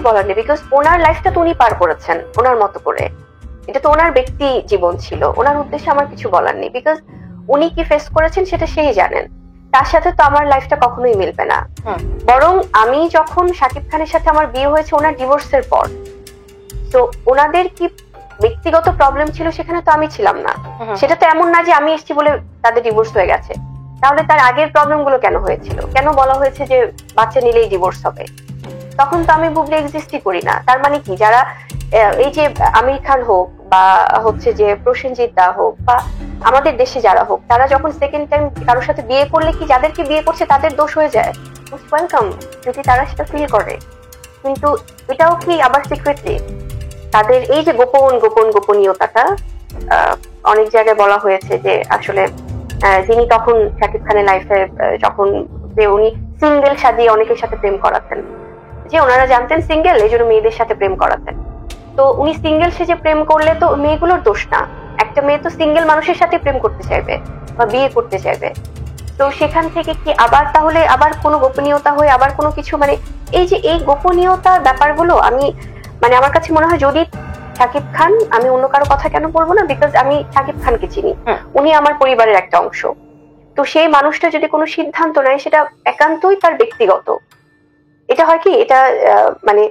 বলার নেই, বিকজ ওনার লাইফটা তো উনি পার করেছেন ওনার মতো করে, এটা তো ওনার ব্যক্তি জীবন ছিল, ওনার উদ্দেশ্যে আমার কিছু বলার নেই, বিকজ উনি কি ফেস করেছেন সেটা সেই জানেন। তার সাথে তো আমার লাইফটা কখনোই মিলবে না। বরং আমি যখন শাকিব খানের সাথে আমার বিয়ে হয়েছে ওনার ডিভোর্সের পর, তো ওনাদের কি ব্যক্তিগত প্রবলেম ছিল সেখানে তো আমি ছিলাম না। সেটা তো এমন না যে আমি এসেছি বলে তাদের ডিভোর্স হয়ে গেছে। তাহলে তার আগের প্রবলেম গুলো কেন হয়েছিল, কেন বলা হয়েছে যে বাচ্চা নিলেই ডিভোর্স হবে? তখন তো আমি বুবলি এক্সিস্টই করি না। তার মানে কি, যারা এই যে আমির খান হোক বা হচ্ছে যে প্রসেনজিৎ দা হোক বা আমাদের দেশে যারা হোক, তারা যখন সেকেন্ড টাইম কারোর সাথে বিয়ে করলে কি যাদেরকে বিয়ে করছে তাদের দোষ হয়ে যায়? ওয়েলকাম যদি তারা সেটা ফিল করে, কিন্তু এটাও কি আবার সিক্রেটলি তাদের এই যে গোপনীয়তাটা অনেক জায়গায় বলা হয়েছে যে আসলে যিনি তখন শাকিব খানের লাইফে যখন যে উনি সিঙ্গেল সাজিয়ে অনেকের সাথে প্রেম করাতেন, যে ওনারা জানতেন সিঙ্গেল, এই জন্য মেয়েদের সাথে প্রেম করাতেন। তো উনি সিঙ্গেল সেজে প্রেম করলে তো মেয়েগুলোর দোষ না, একটা মেয়ে তো সিঙ্গেল মানুষের সাথে প্রেম করতে চাইবে বা বিয়ে করতে চাইবে। তো সেখান থেকে কি আবার তাহলে আবার কোনো গোপনীয়তা হয়ে আবার কোনো কিছু, মানে এই যে এই গোপনীয়তা ব্যাপারগুলো আমি মানে আমার কাছে মনে হয় যদি শাকিব খান, আমি অন্য কারো কথা কেন বলবো না, বিকজ আমি শাকিব খানকে চিনি, উনি আমার পরিবারের একটা অংশ। তো সেই মানুষটা যদি কোনো সিদ্ধান্ত নেয় সেটা একান্তই তার ব্যক্তিগত, এটা হয় কি, এটা মানে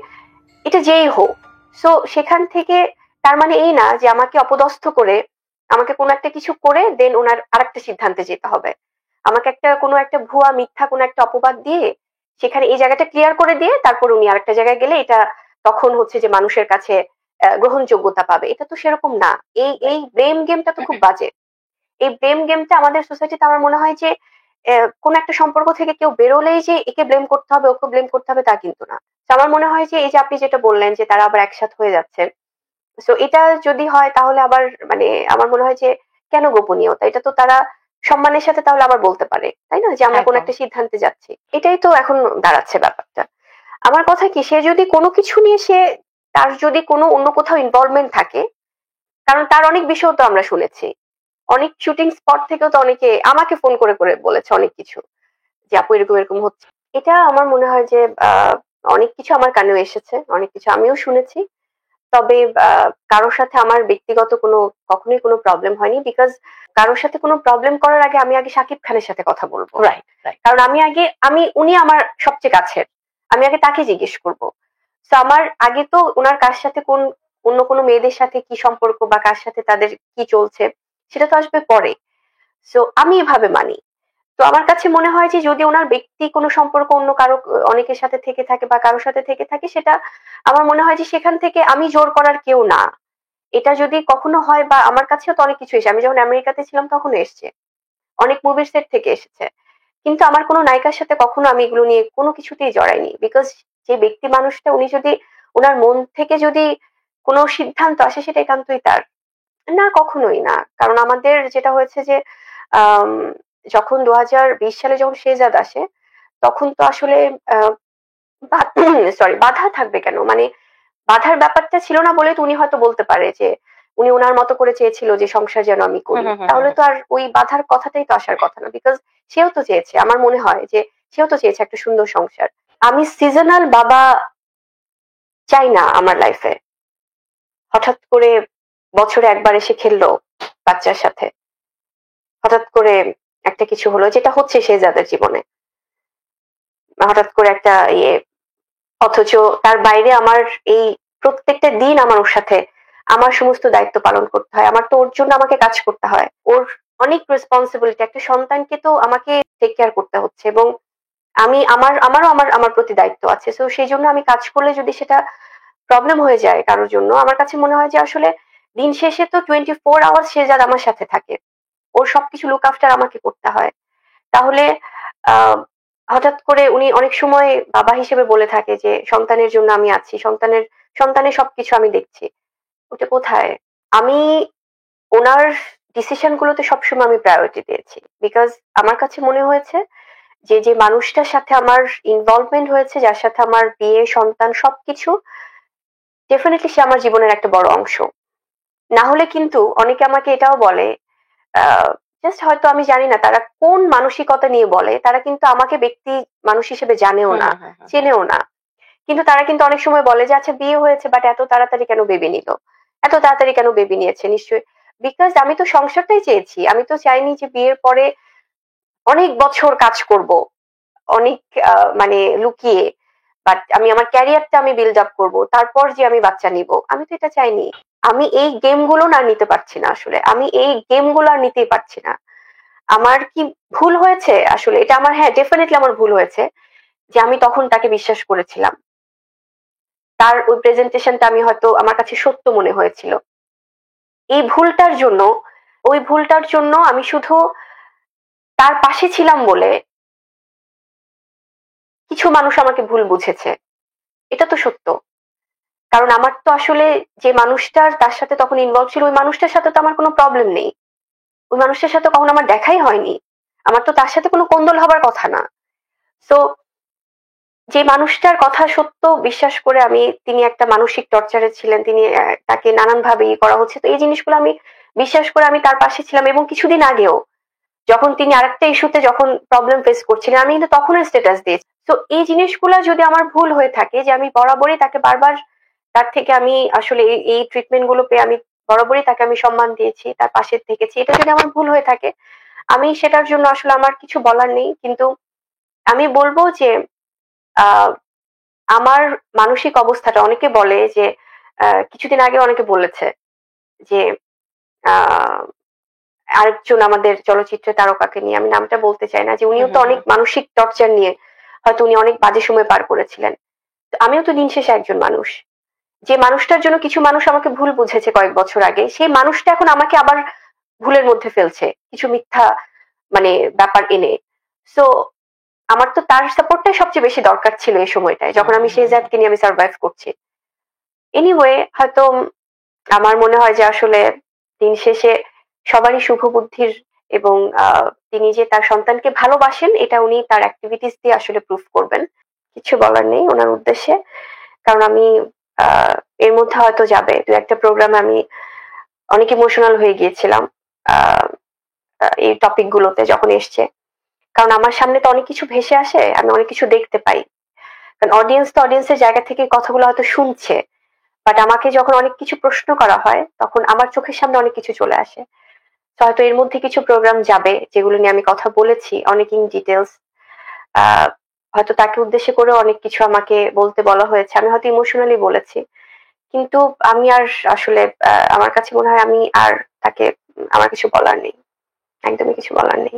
এটা যেই হোক। সো সেখান থেকে তার মানে এই না যে আমাকে অপদস্থ করে, আমাকে কোনো একটা কিছু করে দেন ওনার আরেকটা সিদ্ধান্তে যেতে হবে, আমাকে একটা কোনো একটা ভুয়া মিথ্যা কোনো একটা অপবাদ দিয়ে সেখানে এই জায়গাটা ক্লিয়ার করে দিয়ে তারপর উনি আরেকটা জায়গায় গেলে এটা তখন হচ্ছে যে মানুষের কাছে গ্রহণযোগ্যতা পাবে, এটা তো সেরকম না। এই এই ব্লেম গেমটা তো খুব বাজে। এই ব্লেম গেমটা আমাদের সোসাইটিতে আমার মনে হয় যে কোন একটা সম্পর্ক থেকে কেউ বেরোলেই যে একে ব্লেম করতে হবে ওকে ব্লেম করতে হবে তা কিন্তু না। তো আমার মনে হয় যে এই যে আপনি যেটা বললেন যে তারা আবার একসাথে হয়ে যাচ্ছে, তো এটা যদি হয় তাহলে আবার মানে আমার মনে হয় যে কেন গোপনীয়তা, এটা তো তারা সম্মানের সাথে তাহলে আবার বলতে পারে, তাই না, যে আমরা কোন একটা সিদ্ধান্তে যাচ্ছি। এটাই তো এখন দাঁড়াচ্ছে ব্যাপারটা। আমার কথা কি, সে যদি কোনো কিছু নিয়ে সে তার যদি কোনো অন্য কোথাও ইনভলভমেন্ট থাকে, কারণ তার অনেক বিষয় তো আমরা শুনেছি, অনেক শুটিং স্পট থেকেও তো অনেকে আমাকে ফোন করে করে বলেছে অনেক কিছু, যে আপু এরকম এরকম হচ্ছে। এটা আমার মনে হয় যে অনেক কিছু আমার কানেও এসেছে, অনেক কিছু আমিও শুনেছি। তবে কারোর সাথে আমার ব্যক্তিগত কোনো কখনোই কোনো প্রবলেম হয়নি, বিকজ কারোর সাথে কোনো প্রবলেম করার আগে আমি আগে শাকিব খানের সাথে কথা বলবো। রাইট, কারণ আমি উনি আমার সবচেয়ে কাছের, আমি আগে তাকে জিজ্ঞেস করবো। তো আমার আগে তো ওনার কার সাথে কোন অন্য কোনো মেয়েদের সাথে কি সম্পর্ক বা কার সাথে তাদের কি চলছে সেটা তো আসবে পরে। সো আমি এভাবে মানি। তো আমার কাছে মনে হয় যে যদি ওনার ব্যক্তি কোনো সম্পর্ক অন্য কারো অনেকের সাথে থেকে থাকে বা কারোর সাথে থেকে থাকে, সেটা আমার মনে হয় যে সেখান থেকে আমি জোর করার কেউ না। এটা যদি কখনো হয়, বা আমার কাছেও তো অনেক কিছু এসে, আমি যখন আমেরিকাতে ছিলাম তখন এসছে, অনেক মুভির সেট থেকে এসেছে, কিন্তু আমার কোনো নায়িকার সাথে কখনো আমি এগুলো নিয়ে কোনো কিছুতেই জড়াইনি, বিকজ যে ব্যক্তি মানুষটা উনি যদি ওনার মন থেকে যদি কোনো সিদ্ধান্ত আসে সেটা একান্তই তার, না কখনোই না। কারণ আমাদের যেটা হয়েছে যে আম, যখন 2020 সালে যখন শেহজাদ আসে তখন তো আসলে সরি বাধা থাকবে কেন, মানে বাধার ব্যাপারটা ছিল না বলে তো উনি হয়তো বলতে পারে যে উনি ওনার মতো করে চেয়েছিল যে সংসার যেন আমি করি, তাহলে তো আর ওই বাধার কথাটাই তো আসার কথা না, বিকজ সেও তো চেয়েছে, আমার মনে হয় যে সেও তো চেয়েছে একটা সুন্দর সংসার। আমি সিজনাল বাবা চাই না আমার লাইফে, হঠাৎ করে বছরে একবার এসে খেললো বাচ্চার সাথে, হঠাৎ করে একটা কিছু হলো যেটা হচ্ছে শেহজাদের জীবনে, হঠাৎ করে একটা ইয়ে, অথচ তার বাইরে আমার এই প্রত্যেকটা দিন আমার ওর সাথে আমার সমস্ত দায়িত্ব পালন করতে হয়, আমার তো ওর জন্য আমাকে কাজ করতে হয়, ওর অনেক রেসপন্সিবিলিটি, একটা সন্তানকে তো আমাকে টেক কেয়ার করতে হচ্ছে, এবং আমারও আমার প্রতি দায়িত্ব আছে। তো সেই জন্য আমি কাজ করলে যদি সেটা প্রবলেম হয়ে যায় কারোর জন্য, আমার কাছে মনে হয় যে আসলে দিন শেষে তো 24 আওয়ার্স সে যার আমার সাথে থাকে, ওর সবকিছু লুক আফটার আমাকে করতে হয়। তাহলে আহ হঠাৎ করে উনি অনেক সময় বাবা হিসেবে বলে থাকে যে সন্তানের জন্য আমি আছি, সন্তানের সবকিছু আমি দেখছি, ওটা কোথায়? আমি ওনার ডিসিশন গুলোতে সবসময় আমি প্রায়োরিটি দিয়েছি, বিকজ আমার কাছে মনে হয়েছে যে যে মানুষটার সাথে আমার ইনভলভমেন্ট হয়েছে, যার সাথে আমার বিয়ে সন্তান সবকিছু, ডেফিনেটলি সে আমার জীবনের একটা বড় অংশ। না হলে কিন্তু অনেকে আমাকে এটাও বলে, জাস্ট হয়তো আমি জানি না তারা কোন মানসিকতা নিয়ে বলে, তারা কিন্তু আমাকে ব্যক্তি মানুষ হিসেবে জানেও না, চেনেও না, কিন্তু তারা কিন্তু অনেক সময় বলে যে আচ্ছা বিয়ে হয়েছে বাট এত তাড়াতাড়ি কেন বেবি নিল, এত তাড়াতাড়ি কেন বেবি নিয়েছে, নিশ্চয়ই বিকজ আমি তো সংসারটাই চেয়েছি, আমি তো চাইনি যে বিয়ের পরে অনেক বছর কাজ করব, অনেক মানে লুকিয়ে, বাট আমি আমার ক্যারিয়ারটা আমি বিল্ড আপ করবো, তারপর যে আমি বাচ্চা নিব, আমি তো এটা চাইনি। আমি এই গেমগুলো না নিতে পারছি না, আসলে আমি এই গেমগুলো আর নিতেই পারছি না। আমার কি ভুল হয়েছে আসলে এটা আমার, হ্যাঁ ডেফিনেটলি আমার ভুল হয়েছে যে আমি তখন তাকে বিশ্বাস করেছিলাম, তার ওই প্রেজেন্টেশনটা আমি হয়তো আমার কাছে সত্য মনে হয়েছিল। এই ভুলটার জন্য, ওই ভুলটার জন্য আমি শুধু তার পাশে ছিলাম বলে কিছু মানুষ আমাকে ভুল বুঝেছে, এটা তো সত্য। কারণ আমার তো আসলে যে মানুষটার তার সাথে তখন ইনভলভ ছিল ওই মানুষটার সাথে তো আমার কোনো প্রবলেম নেই, ওই মানুষটার সাথে কখনো আমার দেখাই হয়নি, আমার তো তার সাথে কোনো কোন্দল হবার কথা না। সো যে মানুষটার কথা সত্য বিশ্বাস করে আমি, তিনি একটা মানসিক টর্চারে ছিলেন, তিনি তাকে নানান ভাবে ইয়ে করা হচ্ছে, তো এই জিনিসগুলো আমি বিশ্বাস করে আমি তার পাশে ছিলাম। এবং কিছুদিন আগেও যখন তিনি আরেকটা ইস্যুতে যখন প্রবলেম ফেস করছিলেন আমি কিন্তু তখনও স্ট্যাটাস দিয়েছি। তো এই জিনিসগুলো যদি আমার ভুল হয়ে থাকে যে আমি বরাবরই তাকে বারবার তার থেকে আমি আসলে এই ট্রিটমেন্ট গুলো পেয়ে আমি বরাবরই তাকে আমি সম্মান দিয়েছি, তার পাশে থেকেছি, এটা যদি আমার ভুল হয়ে থাকে আমি সেটার জন্য আসলে আমার কিছু বলার নেই। কিন্তু আমি বলবো যে আহ আমার মানসিক অবস্থাটা, অনেকে বলে যে কিছুদিন আগে অনেকে বলেছে যে আহ আরেকজন আমাদের চলচ্চিত্রের তারকাকে নিয়ে, আমি নামটা বলতে চাই না, যে হুম উনিও তো হুম অনেক হুম মানসিক টর্চার নিয়ে হয়তো উনি অনেক বাজে সময় পার করেছিলেন। তো আমিও তো দিন শেষে একজন মানুষ, যে মানুষটার জন্য কিছু মানুষ আমাকে ভুল বুঝেছে কয়েক বছর আগে, সেই মানুষটা এখন আমাকে আবার ভুলের মধ্যে ফেলছে কিছু মিথ্যা মানে ব্যাপার এনে। সো আমার তো তার সাপোর্টটাই সবচেয়ে বেশি দরকার ছিল এই সময়টায় যখন আমি হুম হুম। শেহজাদকে নিয়ে আমি সার্ভাইভ করছি। এনিওয়ে হয়তো আমার মনে হয় যে আসলে দিন শেষে সবারই শুভ বুদ্ধির, এবং তিনি যে তার সন্তানকে ভালোবাসেন এটা উনি তার অ্যাক্টিভিটিস দিয়ে আসলে প্রুফ করবেন। কিছু বলার নেই ওনার উদ্দেশ্যে, কারণ আমি আহ এর মধ্যে হয়তো যাবে দু একটা প্রোগ্রামে আমি অনেক ইমোশনাল হয়ে গিয়েছিলাম আহ এই টপিক গুলোতে যখন এসছে, কারণ আমার সামনে তো অনেক কিছু ভেসে আসে, আমি অনেক কিছু দেখতে পাই, কারণ অডিয়েন্স তো অডিয়েন্সের জায়গা থেকে কথাগুলো হয়তো শুনছে, বাট আমাকে যখন অনেক কিছু প্রশ্ন করা হয় তখন আমার চোখের সামনে অনেক কিছু চলে আসে। তো হয়তো এর মধ্যে কিছু প্রোগ্রাম যাবে যেগুলো নিয়ে আমি কথা বলেছি অনেক ইন ডিটেলস, আহ হয়তো তাকে উদ্দেশ্য করে অনেক কিছু আমাকে বলতে বলা হয়েছে, আমি হয়তো ইমোশনালি বলেছি, কিন্তু আমি আর আসলে আমার কাছে মনে হয় আমি আর তাকে আমার কিছু বলার নেই, একদমই কিছু বলার নেই।